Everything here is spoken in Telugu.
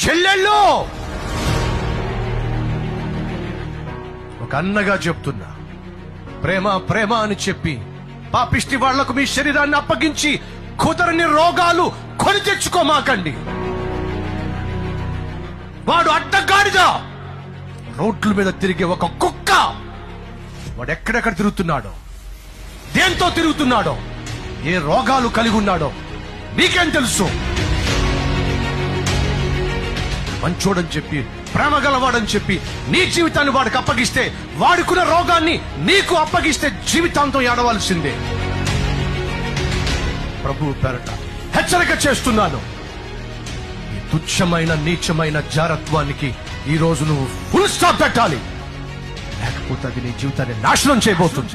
చెల్లెళ్ళు, ఒక అన్నగా చెప్తున్నా, ప్రేమ ప్రేమ అని చెప్పి పాపిష్టి వాళ్లకు మీ శరీరాన్ని అప్పగించి కుదరని రోగాలు కొని తెచ్చుకోమాకండి. వాడు అడ్డగాడిదా, రోడ్ల మీద తిరిగే ఒక కుక్క. వాడు ఎక్కడెక్కడ తిరుగుతున్నాడో, దేంతో తిరుగుతున్నాడో, ఏ రోగాలు కలిగి ఉన్నాడో నీకేం తెలుసు? మంచోడని చెప్పి, ప్రేమ గలవాడని చెప్పి నీ జీవితాన్ని వాడికి అప్పగిస్తే, వాడుకున్న రోగాన్ని నీకు అప్పగిస్తే జీవితాంతం ఏడవలసిందే. ప్రభువు పేరట హెచ్చరిక చేస్తున్నాను. ఈ తుచ్చమైన నీచమైన జారత్వానికి ఈ రోజు నువ్వు ఫుల్ స్టాప్ పెట్టాలి, లేకపోతే అది నీ జీవితాన్ని నాశనం చేయబోతుంది.